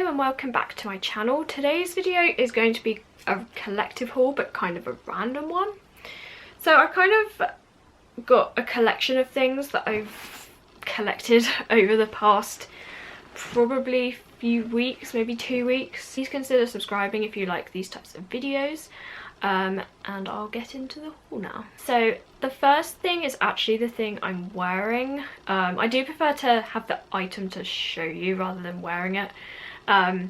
and welcome back to my channel. Today's video is going to be a collective haul, but kind of a random one. So I kind of got a collection of things that I've collected over the past probably few weeks, maybe 2 weeks. Please consider subscribing if you like these types of videos. And I'll get into the haul now. So the first thing is actually the thing I'm wearing. I do prefer to have the item to show you rather than wearing it, but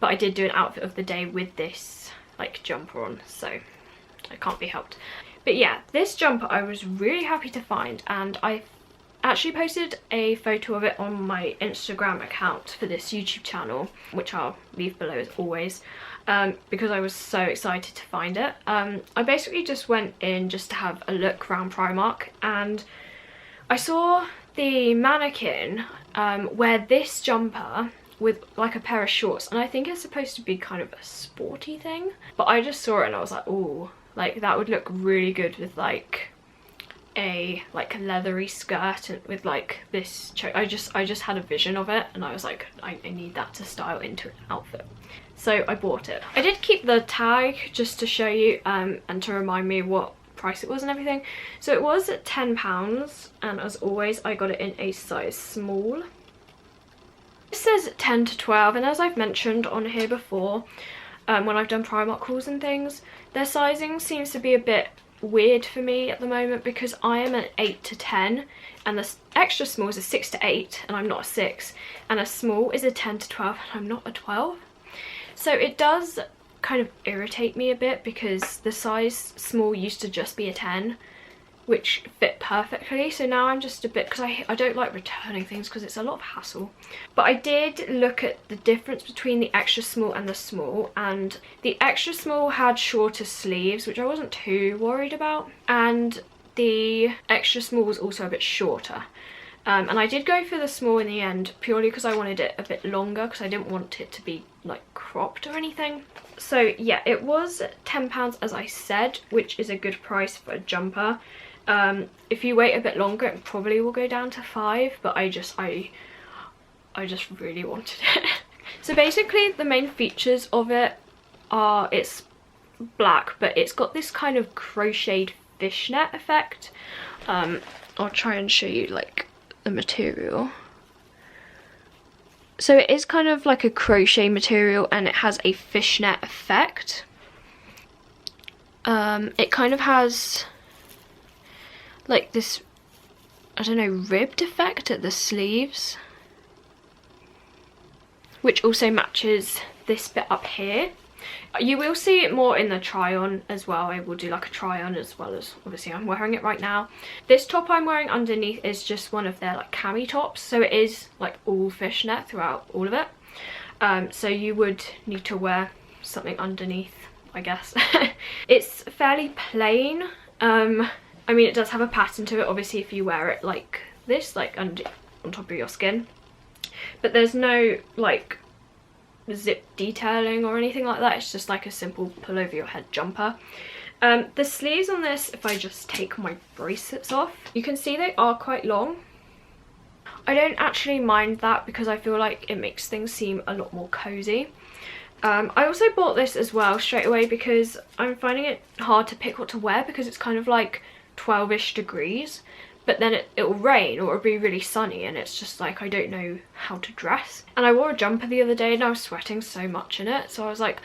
I did do an outfit of the day with this like jumper on, so it can't be helped. But yeah, this jumper I was really happy to find, and I actually posted a photo of it on my Instagram account for this YouTube channel, which I'll leave below as always. Because I was so excited to find it. I basically just went in just to have a look around Primark, and I saw the mannequin wear this jumper with like a pair of shorts, and I think it's supposed to be kind of a sporty thing, but I just saw it and I was like, oh, like that would look really good with like a leathery skirt and with like this I just had a vision of it, and I was like, I need that to style into an outfit. So I bought it. I did keep the tag just to show you and to remind me what price it was and everything. So it was at £10, and as always I got it in a size small. This says 10 to 12, and as I've mentioned on here before, when I've done Primark hauls and things, their sizing seems to be a bit weird for me at the moment, because I am an 8 to 10 and the extra small is a 6 to 8 and I'm not a 6, and a small is a 10 to 12 and I'm not a 12. So it does kind of irritate me a bit, because the size small used to just be a 10, which fit perfectly. So now I'm just a bit, because I don't like returning things because it's a lot of hassle. But I did look at the difference between the extra small and the small, and the extra small had shorter sleeves, which I wasn't too worried about, and the extra small was also a bit shorter. And I did go for the small in the end, purely because I wanted it a bit longer, because I didn't want it to be like cropped or anything. So yeah, it was £10 as I said, which is a good price for a jumper. If you wait a bit longer it probably will go down to £5, but I just really wanted it. So basically the main features of it are, it's black, but it's got this kind of crocheted fishnet effect. I'll try and show you like the material. So it is kind of like a crochet material, and it has a fishnet effect. It kind of has like this, I don't know, ribbed effect at the sleeves, which also matches this bit up here. You will see it more in the try on as well. I will do like a try on, as well as obviously I'm wearing it right now. This top I'm wearing underneath is just one of their like cami tops, so it is like all fishnet throughout all of it. So you would need to wear something underneath, I guess. It's fairly plain. I mean, it does have a pattern to it, obviously, if you wear it like this, like on top of your skin, but there's no like zip detailing or anything like that. It's just like a simple pull over your head jumper. The sleeves on this, if I just take my bracelets off, you can see they are quite long. I don't actually mind that, because I feel like it makes things seem a lot more cozy. I also bought this as well straight away because I'm finding it hard to pick what to wear, because it's kind of like 12ish degrees, but then it'll rain or it'll be really sunny, and it's just like I don't know how to dress. And I wore a jumper the other day and I was sweating so much in it, so I was like,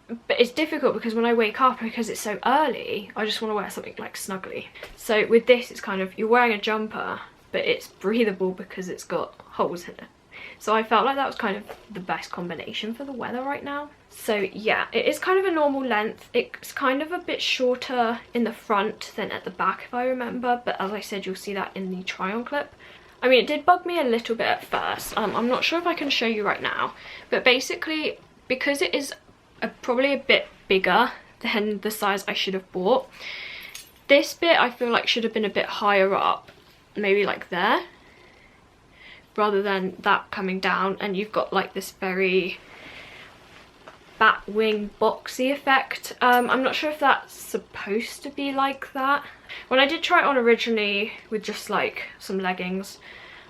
but it's difficult because when I wake up, because it's so early, I just want to wear something like snuggly. So with this, it's kind of, you're wearing a jumper but it's breathable because it's got holes in it. So I felt like that was kind of the best combination for the weather right now. So yeah, it is kind of a normal length. It's kind of a bit shorter in the front than at the back, if I remember, but as I said, you'll see that in the try on clip. I mean, it did bug me a little bit at first. I'm not sure if I can show you right now, but basically, because it is probably a bit bigger than the size I should have bought, this bit I feel like should have been a bit higher up, maybe like there, rather than that coming down, and you've got like this very bat wing boxy effect. I'm not sure if that's supposed to be like that. When I did try it on originally with just like some leggings,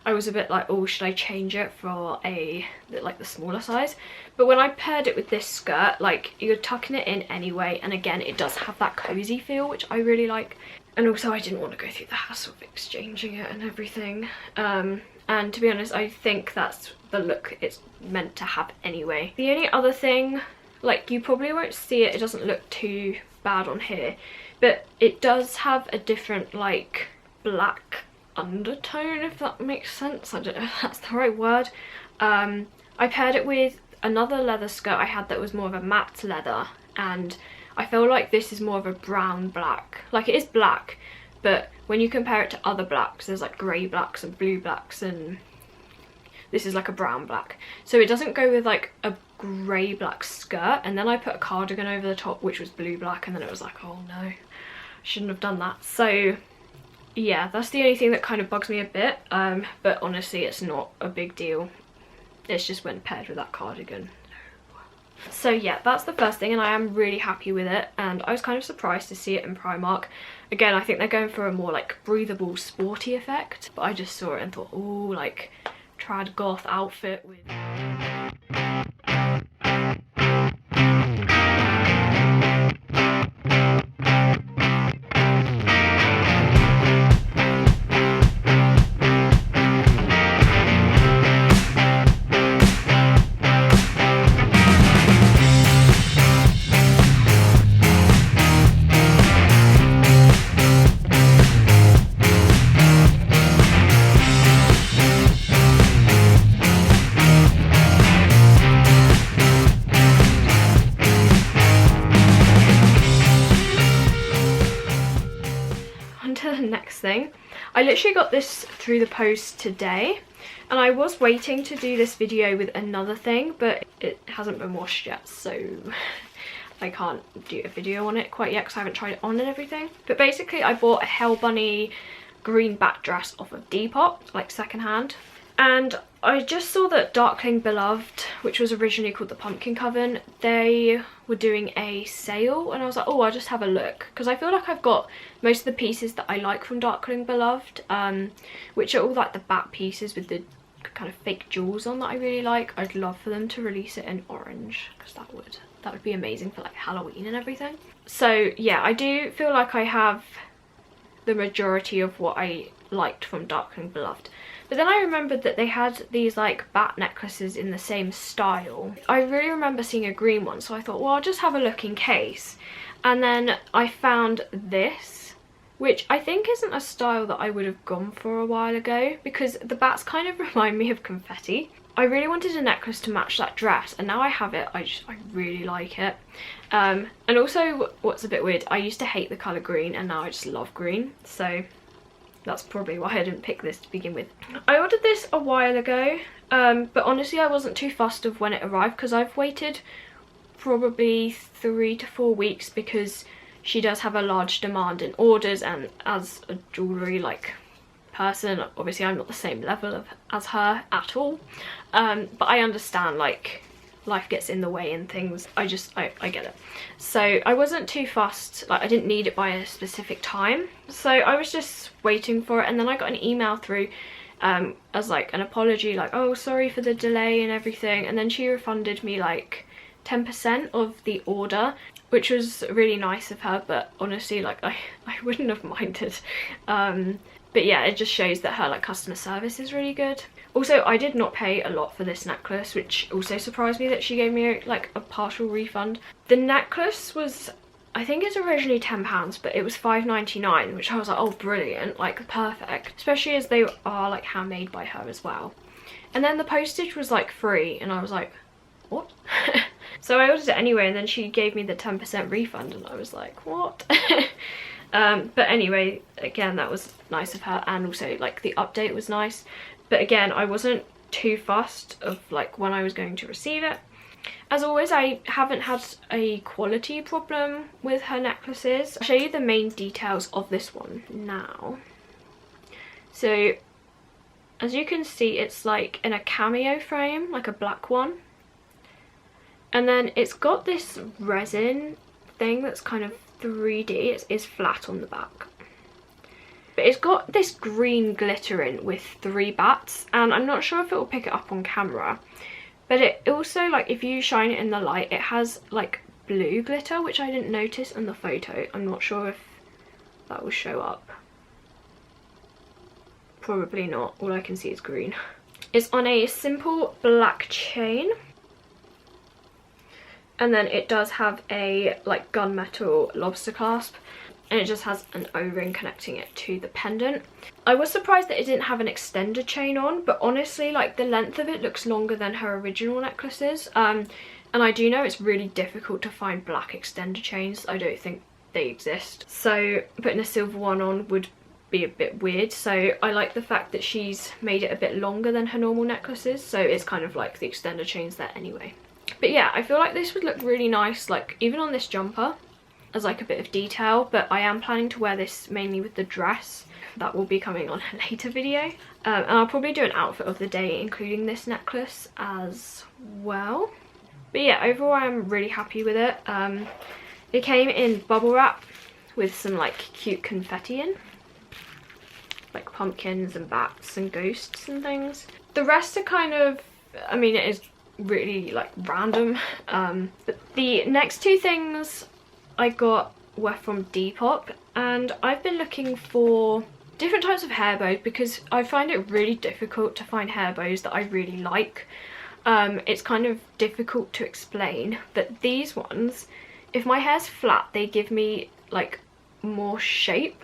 I was a bit like, oh, should I change it for a like the smaller size? But when I paired it with this skirt, like you're tucking it in anyway, and again it does have that cozy feel, which I really like. And also I didn't want to go through the hassle of exchanging it and everything. And to be honest, I think that's the look it's meant to have anyway. The only other thing, like you probably won't see it, it doesn't look too bad on here, but it does have a different like black undertone, if that makes sense. I don't know if that's the right word. I paired it with another leather skirt I had that was more of a matte leather, and I feel like this is more of a brown black. Like it is black, but when you compare it to other blacks, there's like grey blacks and blue blacks, and this is like a brown black. So it doesn't go with like a grey black skirt, and then I put a cardigan over the top which was blue black, and then it was like, oh no, I shouldn't have done that. So yeah, that's the only thing that kind of bugs me a bit, but honestly it's not a big deal. It's just when paired with that cardigan. So yeah, that's the first thing, and I am really happy with it, and I was kind of surprised to see it in Primark. Again, I think they're going for a more like breathable, sporty effect, but I just saw it and thought, oh, like trad goth outfit with... thing. I literally got this through the post today, and I was waiting to do this video with another thing, but it hasn't been washed yet, so I can't do a video on it quite yet because I haven't tried it on and everything. But basically I bought a Hell Bunny green back dress off of Depop, like secondhand, and I just saw that Darkling Beloved, which was originally called the Pumpkin Coven, they were doing a sale, and I was like, oh, I'll just have a look, because I feel like I've got most of the pieces that I like from Darkling Beloved, which are all like the back pieces with the kind of fake jewels on that I really like. I'd love for them to release it in orange, because that would be amazing for like Halloween and everything. So yeah, I do feel like I have the majority of what I liked from Darkling Beloved. But then I remembered that they had these like bat necklaces in the same style. I really remember seeing a green one, so I thought, well, I'll just have a look in case. And then I found this, which I think isn't a style that I would have gone for a while ago, because the bats kind of remind me of confetti. I really wanted a necklace to match that dress, and now I have it. I really like it. And also, what's a bit weird, I used to hate the colour green, and now I just love green. So that's probably why I didn't pick this to begin with. I ordered this a while ago, but honestly I wasn't too fussed of when it arrived, because I've waited probably 3 to 4 weeks, because she does have a large demand in orders, and as a jewellery like person, obviously I'm not the same level as her at all, but I understand like life gets in the way and things. I get it. So I wasn't too fussed, like I didn't need it by a specific time, so I was just waiting for it. And then I got an email through as like an apology, like, oh, sorry for the delay and everything, and then she refunded me like 10% of the order, which was really nice of her. But honestly, like I wouldn't have minded. But yeah, it just shows that her like customer service is really good. Also, I did not pay a lot for this necklace, which also surprised me that she gave me like a partial refund. The necklace was, I think it's originally £10, but it was £5.99, which I was like, oh brilliant, like perfect, especially as they are like handmade by her as well. And then the postage was like free, and I was like, what? So I ordered it anyway, and then she gave me the 10% refund, and I was like, what? But anyway, again, that was nice of her, and also like the update was nice. But again, I wasn't too fussed of like when I was going to receive it. As always, I haven't had a quality problem with her necklaces. I'll show you the main details of this one now. So as you can see, it's like in a cameo frame, like a black one. And then it's got this resin thing that's kind of 3D. It is flat on the back. But it's got this green glitter in with 3 bats, and I'm not sure if it will pick it up on camera. But it also, like, if you shine it in the light, it has like blue glitter, which I didn't notice in the photo. I'm not sure if that will show up. Probably not. All I can see is green. It's on a simple black chain. And then it does have a like gunmetal lobster clasp. And it just has an O-ring connecting it to the pendant. I was surprised that it didn't have an extended chain on, but honestly, like, the length of it looks longer than her original necklaces. And I do know it's really difficult to find black extender chains. I don't think they exist. So putting a silver one on would be a bit weird. So I like the fact that she's made it a bit longer than her normal necklaces. So it's kind of like the extender chains there anyway. But yeah, I feel like this would look really nice, like even on this jumper, as like a bit of detail. But I am planning to wear this mainly with the dress. That will be coming on a later video. And I'll probably do an outfit of the day including this necklace as well. But yeah, overall I'm really happy with it. It came in bubble wrap with some like cute confetti in, like pumpkins and bats and ghosts and things. The rest are kind of, I mean, it is really like random. But the next 2 things I got were from Depop, and I've been looking for different types of hair bows because I find it really difficult to find hair bows that I really like. It's kind of difficult to explain, but these ones, if my hair's flat, they give me like more shape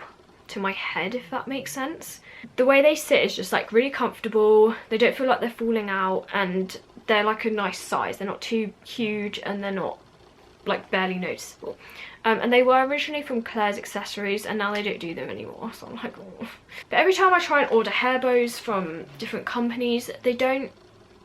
to my head, if that makes sense. The way they sit is just like really comfortable. They don't feel like they're falling out, and they're like a nice size. They're not too huge and they're not like barely noticeable. And they were originally from Claire's Accessories, and now they don't do them anymore, so I'm like, oh. But every time I try and order hair bows from different companies, they don't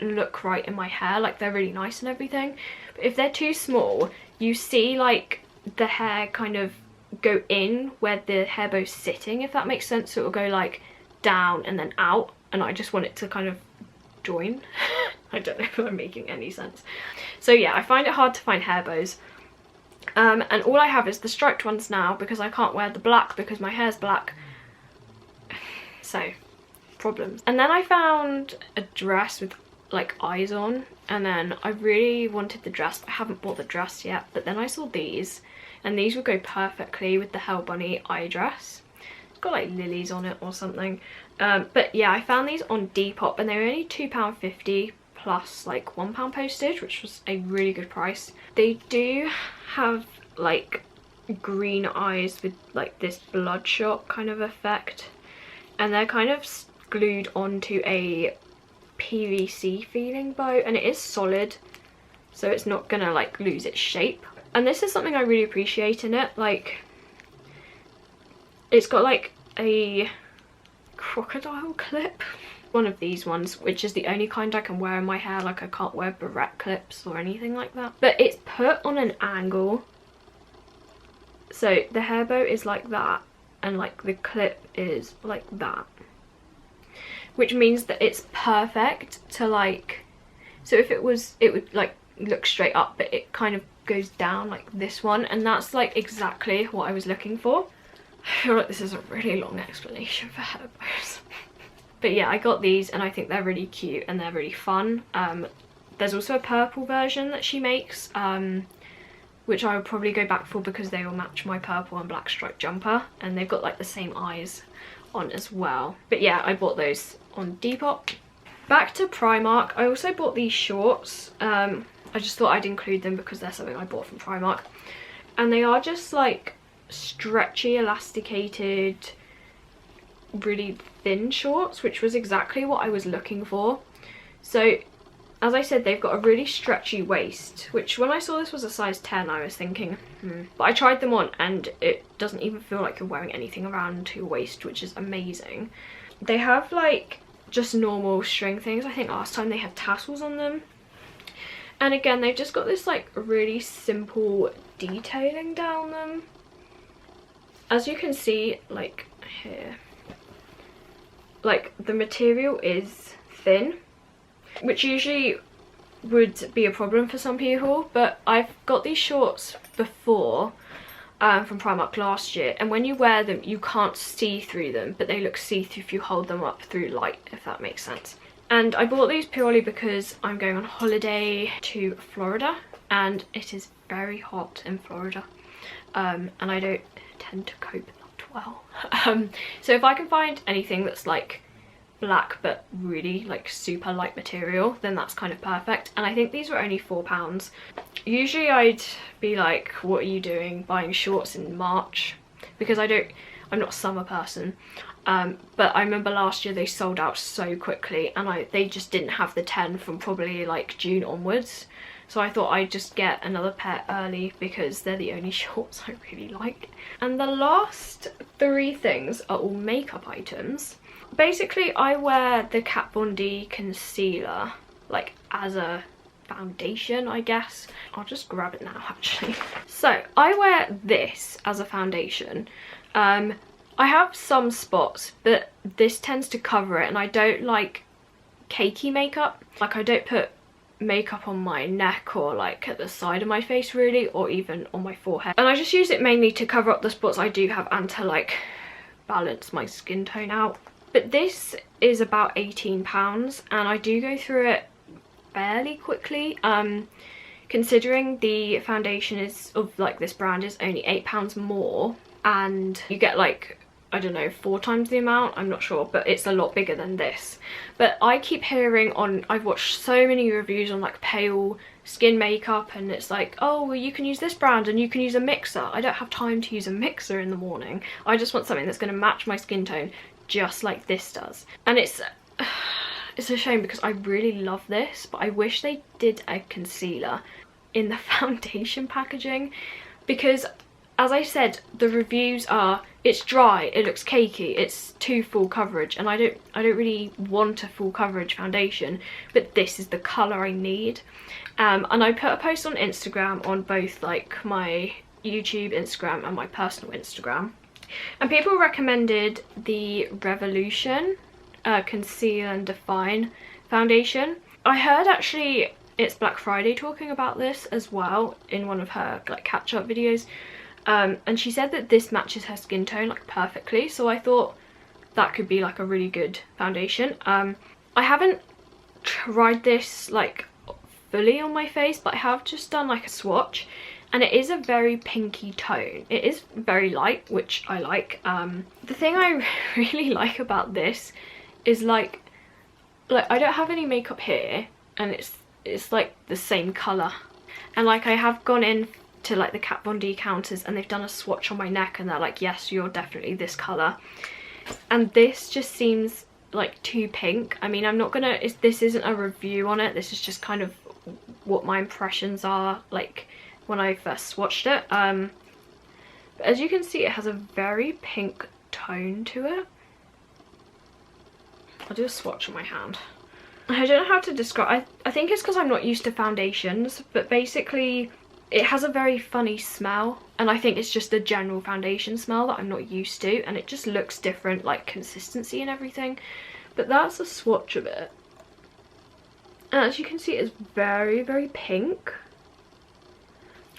look right in my hair. Like, they're really nice and everything, but if they're too small, you see like the hair kind of go in where the hair bow's sitting, if that makes sense. So it'll go like down and then out, and I just want it to kind of join. I don't know if I'm making any sense. So yeah, I find it hard to find hair bows. And all I have is the striped ones now because I can't wear the black because my hair's black. So, problems. And then I found a dress with like eyes on, and then I really wanted the dress, but I haven't bought the dress yet. But then I saw these, and these would go perfectly with the Hell Bunny eye dress. It's got like lilies on it or something. But yeah, I found these on Depop, and they were only £2.50 plus like £1 postage, which was a really good price. They do have like green eyes with like this bloodshot kind of effect, and they're kind of glued onto a PVC feeling bow, and it is solid, so it's not gonna like lose its shape. And this is something I really appreciate in it. Like, it's got like a crocodile clip, one of these ones, which is the only kind I can wear in my hair. Like, I can't wear barrette clips or anything like that, but it's put on an angle, so the hair bow is like that, and like the clip is like that, which means that it's perfect to like, so if it was, it would like look straight up, but it kind of goes down like this one, and that's like exactly what I was looking for. I feel like this is a really long explanation for hair bows. But yeah, I got these, and I think they're really cute and they're really fun. There's also a purple version that she makes, which I would probably go back for because they will match my purple and black striped jumper, and they've got like the same eyes on as well. But yeah, I bought those on Depop. Back to Primark, I also bought these shorts. I just thought I'd include them because they're something I bought from Primark, and they are just like stretchy, elasticated, really thin shorts, which was exactly what I was looking for. So as I said, they've got a really stretchy waist, which when I saw this was a size 10, I was thinking, But I tried them on, and it doesn't even feel like you're wearing anything around your waist, which is amazing. They have like just normal string things. I think last time they had tassels on them. And again, they've just got this like really simple detailing down them. As you can see, like here, like the material is thin, which usually would be a problem for some people, but I've got these shorts before from Primark last year, and when you wear them you can't see through them, but they look see-through if you hold them up through light, if that makes sense. And I bought these purely because I'm going on holiday to Florida, and it is very hot in Florida, and I don't tend to cope that well. So if I can find anything that's like black but really like super light material, then that's kind of perfect. And I think these were only £4. Usually I'd be like, what are you doing buying shorts in March, because I'm not a summer person. But I remember last year they sold out so quickly, and they just didn't have the 10 from probably like June onwards. So I thought I'd just get another pair early because they're the only shorts I really like. And the last 3 things are all makeup items. Basically I wear the Kat Von D concealer like as a foundation, I guess. I'll just grab it now actually. So I wear this as a foundation. I have some spots, but this tends to cover it, and I don't like cakey makeup. Like I don't put makeup on my neck or like at the side of my face really, or even on my forehead, and I just use it mainly to cover up the spots I do have and to like balance my skin tone out. But this is about £18, and I do go through it fairly quickly, considering the foundation is of like this brand is only £8 more, and you get like, I don't know, 4 times the amount, I'm not sure, but it's a lot bigger than this. But I keep hearing I've watched so many reviews on like pale skin makeup, and it's like, oh well, you can use this brand and you can use a mixer. I don't have time to use a mixer in the morning. I just want something that's going to match my skin tone just like this does. And it's a shame because I really love this, but I wish they did a concealer in the foundation packaging, because as I said, the reviews are it's dry, it looks cakey, it's too full coverage, and I don't really want a full coverage foundation, but this is the colour I need. And I put a post on Instagram, on both like my YouTube Instagram and my personal Instagram, and people recommended the Revolution Conceal and Define foundation. I heard actually It's Black Friday talking about this as well in one of her like catch-up videos, and she said that this matches her skin tone like perfectly, so I thought that could be like a really good foundation. I haven't tried this like fully on my face, but I have just done like a swatch, and it is a very pinky tone. It is very light, which I like. The thing I really like about this is like I don't have any makeup here, and it's like the same colour, and like I have gone in to like the Kat Von D counters and they've done a swatch on my neck and they're like, yes, you're definitely this colour, and this just seems like too pink. I mean, I'm not gonna, this isn't a review on it, this is just kind of what my impressions are like when I first swatched it. But as you can see, it has a very pink tone to it. I'll do a swatch on my hand. I don't know how to describe, I think it's because I'm not used to foundations, but basically it has a very funny smell, and I think it's just a general foundation smell that I'm not used to, and it just looks different, like consistency and everything. But that's a swatch of it, and as you can see, it's very, very pink.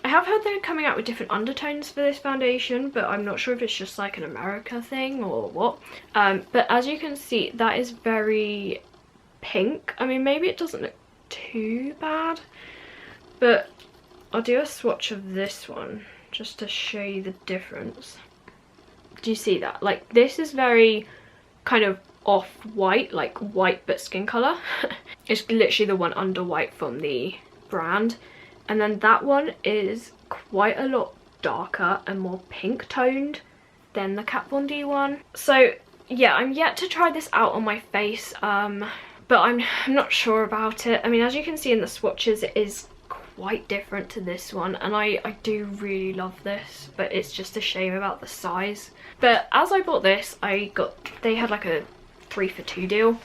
I have heard they're coming out with different undertones for this foundation, but I'm not sure if it's just like an America thing or what. But as you can see, that is very pink. I mean, maybe it doesn't look too bad, but I'll do a swatch of this one just to show you the difference. Do you see that? Like, this is very kind of off-white, like white but skin colour. It's literally the one under white from the brand. And then that one is quite a lot darker and more pink toned than the Kat Von D one. So yeah, I'm yet to try this out on my face, but I'm not sure about it. I mean, as you can see in the swatches, it is quite different to this one, and I do really love this, but it's just a shame about the size. But as I bought this, they had like a 3 for 2 deal.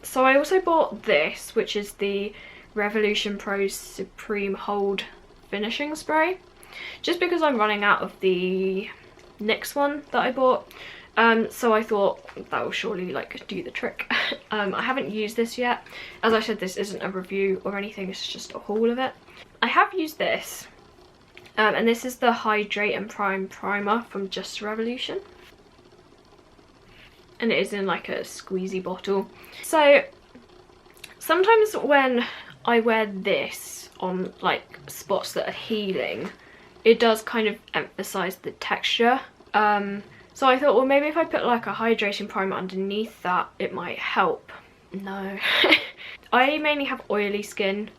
So I also bought this, which is the Revolution Pro Supreme Hold Finishing Spray, just because I'm running out of the NYX one that I bought. So I thought that will surely like do the trick. I haven't used this yet. As I said, this isn't a review or anything, it's just a haul of it. I have used this, And this is the Hydrate and Prime Primer from Just Revolution. And it is in like a squeezy bottle. So sometimes when I wear this on like spots that are healing, it does kind of emphasize the texture. So I thought, well, maybe if I put like a hydrating primer underneath that, it might help. No. I mainly have oily skin,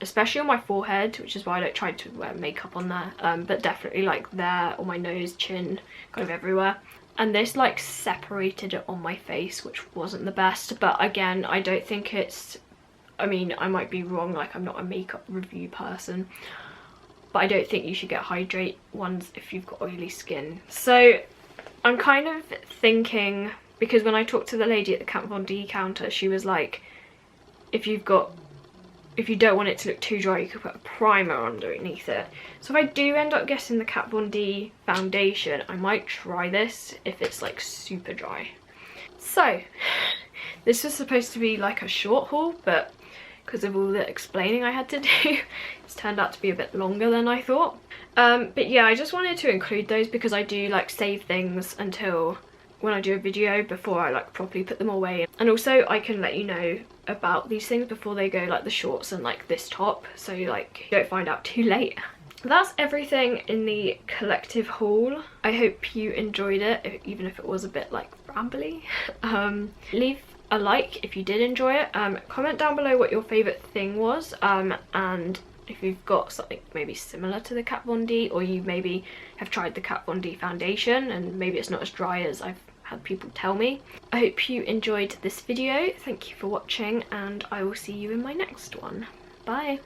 especially on my forehead, which is why I don't try to wear makeup on there, but definitely like there, on my nose, chin, kind of everywhere. And this like separated it on my face, which wasn't the best. But again, I don't think it's, I mean, I might be wrong, like I'm not a makeup review person, but I don't think you should get hydrate ones if you've got oily skin. So I'm kind of thinking, because when I talked to the lady at the Kat Von D counter, she was like, if you don't want it to look too dry, you could put a primer underneath it. So if I do end up getting the Kat Von D foundation, I might try this if it's like super dry. So this was supposed to be like a short haul, but because of all the explaining I had to do, it's turned out to be a bit longer than I thought. But yeah, I just wanted to include those because I do like save things until when I do a video before I like properly put them away. And also I can let you know about these things before they go, like the shorts and like this top, so like you don't find out too late. That's everything in the collective haul. I hope you enjoyed it, even if it was a bit like rambly. Leave a like if you did enjoy it. Comment down below what your favourite thing was, and if you've got something maybe similar to the Kat Von D, or you maybe have tried the Kat Von D foundation and maybe it's not as dry as I've had people tell me. I hope you enjoyed this video. Thank you for watching, and I will see you in my next one. Bye.